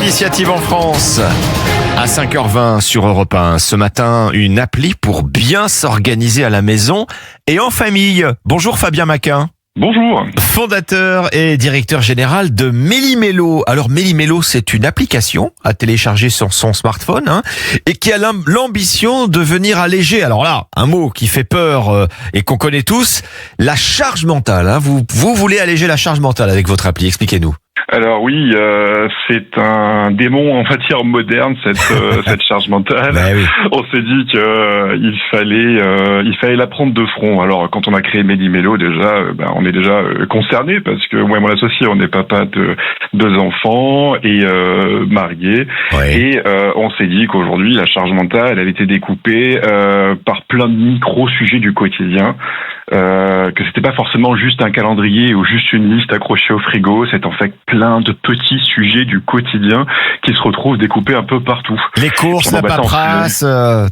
initiative en France. À 5h20 sur Europe 1. Ce matin, une appli pour bien s'organiser à la maison et en famille. Bonjour Fabien Maquin. Bonjour. Fondateur et directeur général de Méli-Mélo. Alors Méli-Mélo, c'est une application à télécharger sur son smartphone et qui a l'ambition de venir alléger, alors là, un mot qui fait peur et qu'on connaît tous, la charge mentale. Vous voulez alléger la charge mentale avec votre appli, expliquez-nous. Alors oui, c'est un démon en matière moderne cette charge mentale. Ben oui. On s'est dit que il fallait la prendre de front. Alors quand on a créé Méli-Mélo, déjà, on est déjà concerné parce que moi et mon associé, on est papa de 2 enfants et mariés. Ouais. Et on s'est dit qu'aujourd'hui, la charge mentale, elle était découpée par plein de micro-sujets du quotidien. Que c'était pas forcément juste un calendrier ou juste une liste accrochée au frigo, c'est en fait plein de petits sujets du quotidien qui se retrouvent découpés un peu partout. Les courses, la paperasse,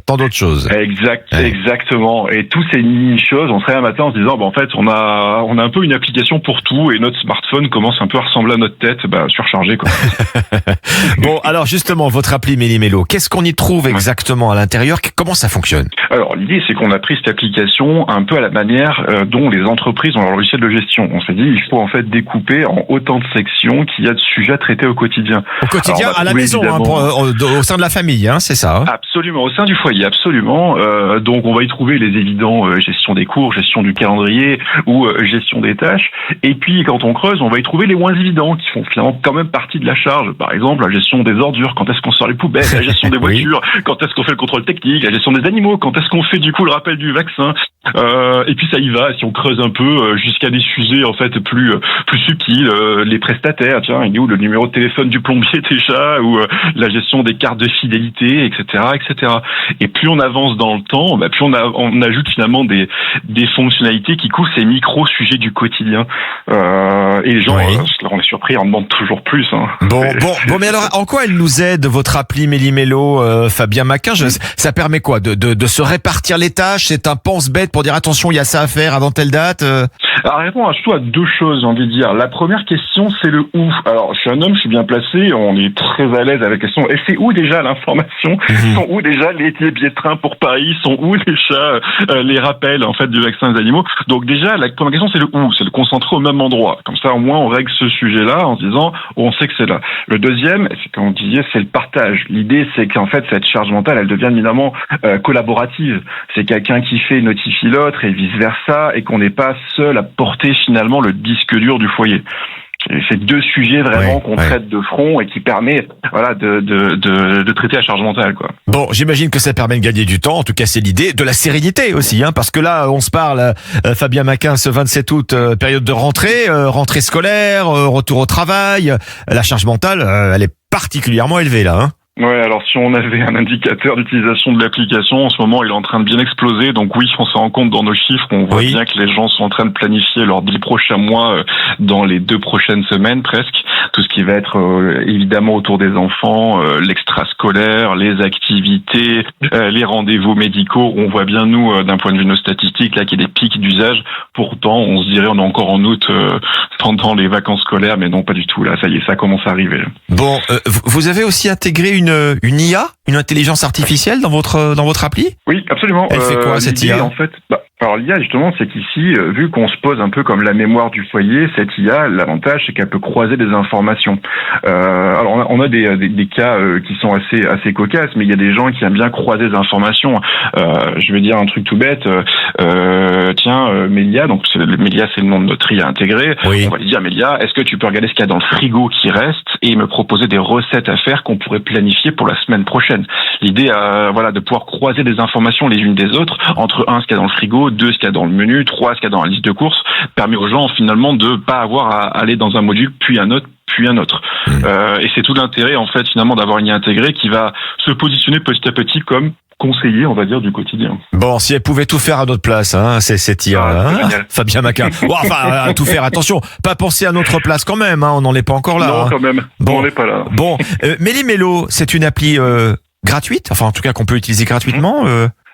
tant d'autres choses. Exactement. Et tous ces mini-choses, on se réveille un matin en se disant, en fait, on a un peu une application pour tout et notre smartphone commence un peu à ressembler à notre tête, surchargé, quoi. Bon, alors justement, votre appli Méli-Mélo, qu'est-ce qu'on y trouve exactement à l'intérieur? Comment ça fonctionne? Alors, l'idée, c'est qu'on a pris cette application un peu à la manière dont les entreprises ont leur logiciel de gestion. On s'est dit, il faut en fait découper en autant de sections qu'il y a de sujets à traiter au quotidien. Au quotidien, à la maison, au sein de la famille, c'est ça. Absolument, au sein du foyer, absolument. Donc, on va y trouver les évidents, gestion des cours, gestion du calendrier ou gestion des tâches. Et puis, quand on creuse, on va y trouver les moins évidents qui font finalement quand même partie de la charge. Par exemple, la gestion des ordures, quand est-ce qu'on sort les poubelles, la gestion des voitures, quand est-ce qu'on fait le contrôle technique, la gestion des animaux, quand est-ce qu'on fait du coup le rappel du vaccin. Et puis ça y va, si on creuse un peu jusqu'à des sujets en fait plus subtils, les prestataires, tiens, il est où le numéro de téléphone du plombier déjà, ou la gestion des cartes de fidélité, etc., etc. Et plus on avance dans le temps, plus on ajoute finalement des fonctionnalités qui couvrent ces micro sujets du quotidien. Et les gens, on est surpris, on demande toujours plus. Bon, mais alors en quoi elle nous aide votre appli Méli-Mélo, Fabien Maquin? Ça permet quoi, de se répartir les tâches? C'est un pense-bête pour dire attention, il y a ça à faire avant telle date. Alors, répond surtout à 2 choses, j'ai envie de dire. La première question, c'est le où. Alors, je suis un homme, je suis bien placé, on est très à l'aise avec la question. Et c'est où déjà l'information? Sont où déjà les billets de train pour Paris? Sont où déjà les rappels en fait du vaccin des animaux? Donc déjà, la première question, c'est le où. C'est le concentrer au même endroit. Comme ça, au moins, on règle ce sujet-là en se disant, on sait que c'est là. Le deuxième, c'est comme on disait, c'est le partage. L'idée, c'est qu'en fait, cette charge mentale, elle devient évidemment collaborative. C'est quelqu'un qui fait notifie l'autre et vice-versa, et qu'on n'est pas seul à porter finalement le disque dur du foyer. C'est 2 sujets vraiment qu'on traite de front et qui permet de traiter la charge mentale, quoi. Bon, j'imagine que ça permet de gagner du temps, en tout cas c'est l'idée, de la sérénité aussi, parce que là on se parle, Fabien Maquin, ce 27 août, période de rentrée scolaire, retour au travail, la charge mentale, elle est particulièrement élevée là. Ouais, alors si on avait un indicateur d'utilisation de l'application, en ce moment il est en train de bien exploser, donc oui, on se rend compte dans nos chiffres, on voit bien que les gens sont en train de planifier leurs 10 prochains mois dans les 2 prochaines semaines presque, tout ce qui va être évidemment autour des enfants, l'extrascolaire, les activités, les rendez-vous médicaux. On voit bien nous, d'un point de vue de nos statistiques, là qu'il y a des pics d'usage, pourtant on se dirait on est encore en août pendant les vacances scolaires, mais non pas du tout, là ça y est, ça commence à arriver. Bon, vous avez aussi intégré une IA, une intelligence artificielle dans votre appli? Oui, absolument. Elle fait quoi cette IA? En fait, alors l'IA justement, c'est qu'ici, vu qu'on se pose un peu comme la mémoire du foyer, cette IA, l'avantage c'est qu'elle peut croiser des informations. Alors on a des cas qui sont assez cocasses, mais il y a des gens qui aiment bien croiser des informations. Je vais dire un truc tout bête. Mélia, donc Mélia c'est le nom de notre IA intégrée. Oui. On va lui dire Mélia, est-ce que tu peux regarder ce qu'il y a dans le frigo qui reste et me proposer des recettes à faire qu'on pourrait planifier pour la semaine prochaine. L'idée, de pouvoir croiser des informations les unes des autres entre 1 ce qu'il y a dans le frigo, 2 ce qu'il y a dans le menu, 3 ce qu'il y a dans la liste de courses, permet aux gens finalement de pas avoir à aller dans un module puis un autre. Et c'est tout l'intérêt en fait finalement d'avoir une IA intégrée qui va se positionner petit à petit comme conseiller, on va dire, du quotidien. Bon, si elle pouvait tout faire à notre place, c'est cette IA, Fabien Maquin. Tout faire, attention, pas penser à notre place quand même, on n'en est pas encore là. Non, quand même, on n'est pas là. Bon, Méli-Mélo, c'est une appli gratuite, enfin en tout cas qu'on peut utiliser gratuitement.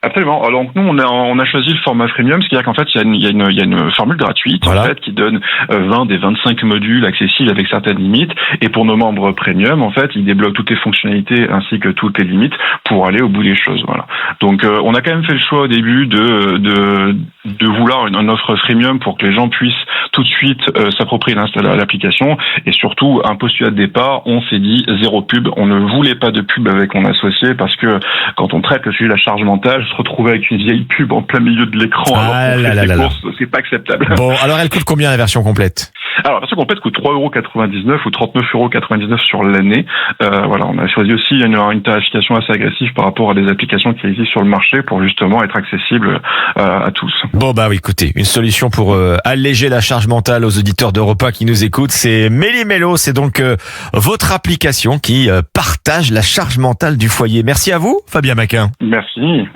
Absolument. Alors donc, nous, on a choisi le format freemium, c'est-à-dire qu'en fait, il y a une formule gratuite Voilà. en fait qui donne 20 des 25 modules accessibles avec certaines limites. Et pour nos membres premium, en fait, ils débloquent toutes les fonctionnalités ainsi que toutes les limites pour aller au bout des choses. Voilà. Donc, on a quand même fait le choix au début de vouloir une offre freemium pour que les gens puissent tout de suite s'approprier l'application. Et surtout, un postulat de départ, on s'est dit zéro pub. On ne voulait pas de pub avec mon associé parce que quand on traite le sujet de la charge mentale, se retrouver avec une vieille pub en plein milieu de l'écran alors qu'on fait ses courses, c'est pas acceptable. Bon, alors elle coûte combien la version complète? Alors la version complète coûte 3,99 € ou 39,99 € sur l'année. Voilà, on a choisi aussi une tarification assez agressive par rapport à des applications qui existent sur le marché pour justement être accessible à tous. Bon bah oui, écoutez, une solution pour alléger la charge mentale aux auditeurs d'Europe 1 qui nous écoutent, c'est Méli-Mélo, c'est donc votre application qui partage la charge mentale du foyer. Merci à vous, Fabien Maquin. Merci.